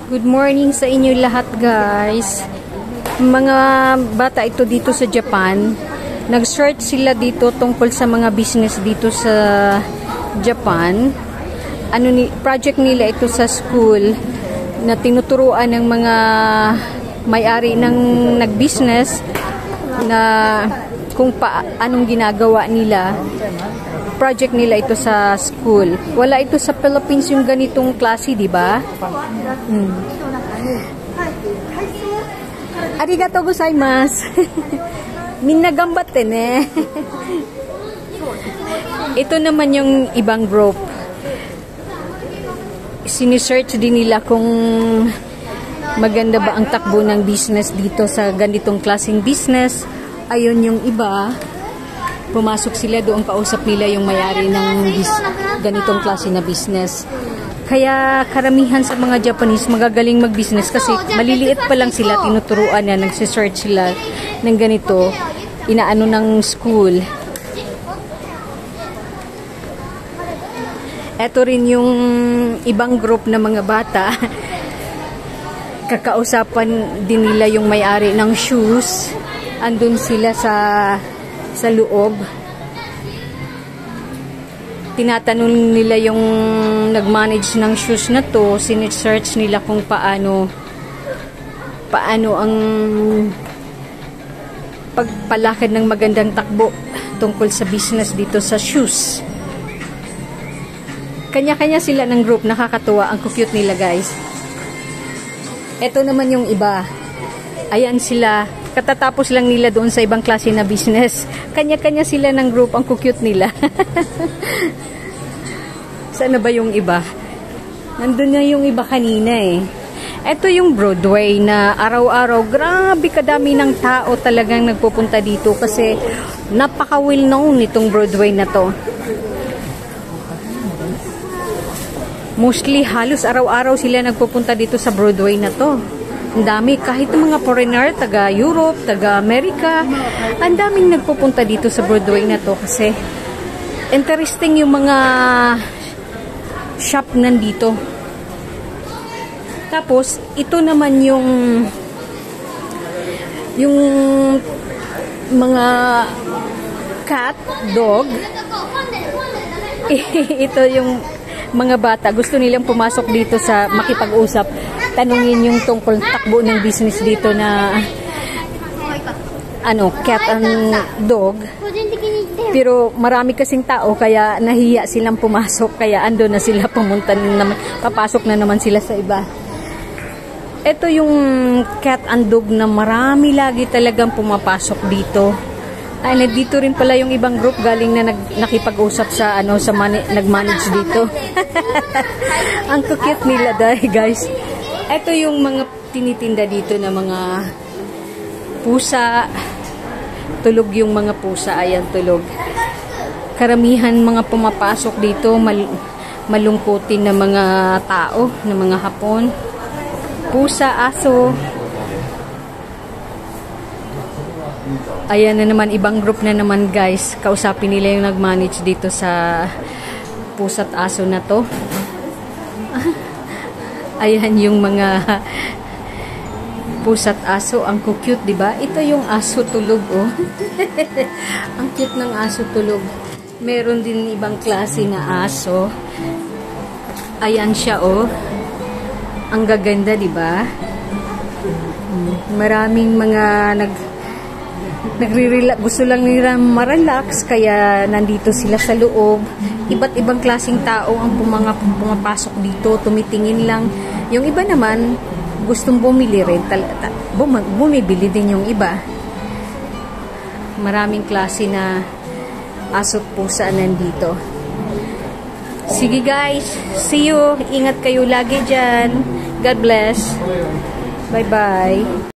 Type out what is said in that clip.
Good morning sa inyo lahat, guys. Mga bata ito dito sa Japan. Nag-search sila dito tungkol sa mga business dito sa Japan. Project nila ito sa school na tinuturuan ng mga may-ari ng nag-business na kung anong ginagawa nila. Project nila ito sa school. Wala ito sa Philippines yung ganitong klase, di ba? Arigatou gozaimasu. Minna gambatte ne. Ito naman yung ibang group. Sinisearch din nila kung maganda ba ang takbo ng business dito sa ganitong klaseng business. Ayun yung iba. Pumasok sila doon, kausap nila yung may-ari ng ganitong klase na business. Kaya karamihan sa mga Japanese magagaling mag-business kasi maliliit pa lang sila, tinuturuan na, nagsisearch sila ng ganito, inaano ng school. Ito rin yung ibang group na mga bata. Kakausapan din nila yung may-ari ng shoes. Andun sila sa loob. Tinatanong nila yung nag-manage ng shoes na to, sinesearch nila kung paano ang pagpalakad ng magandang takbo tungkol sa business dito sa shoes. Kanya-kanya sila ng group, nakakatuwa, ang cute nila, guys. Ito naman yung iba. Ayan sila. Katatapos lang nila doon sa ibang klase na business. Kanya-kanya sila ng group, ang cute nila. Saan na ba yung iba? Nandun na yung iba kanina eh. Ito yung Broadway na araw-araw, grabe kadami ng tao talagang nagpupunta dito kasi napaka-well known itong Broadway na to. Mostly halos araw-araw sila nagpupunta dito sa Broadway na to. Ang dami, kahit ng mga foreigner, taga Europe, taga America, ang daming nagpupunta dito sa Broadway na to kasi interesting yung mga shop nandito. Tapos, ito naman yung mga cat, dog. Ito yung mga bata, gusto nilang pumasok dito sa makipag-usap. Tanungin yung tungkol takbo ng business dito na cat and dog. Pero marami kasing tao kaya nahiya silang pumasok, kaya ando na sila pumunta naman, papasok na naman sila sa iba. Ito yung cat and dog na marami lagi talagang pumapasok dito. Ay, dito rin pala yung ibang group galing na nakipag-usap sa nag-manage dito. Ang cute nila dahil, guys. Ito yung mga tinitinda dito na mga pusa. Tulog yung mga pusa. Ayan, tulog. Karamihan mga pumapasok dito, malungkutin na mga tao, na mga Hapon. Pusa, aso. Ayan na naman, ibang group na naman, guys. Kausapin nila yung nag-manage dito sa pusa't aso na to. Ayan yung mga pusa't aso. Ang cute, diba? Ito yung aso tulog, oh. Ang cute ng aso tulog. Meron din ibang klase na aso. Ayan siya, oh. Ang gaganda, diba? Maraming mga gusto lang nila ma-relax, kaya nandito sila sa loob. Iba't ibang klaseng tao ang pumapasok dito, tumitingin lang. Yung iba naman, gustong bumili rin. Bumibili din yung iba. Maraming klase na aso't pusa nandito. Sige, guys. See you. Ingat kayo lagi dyan. God bless. Bye-bye.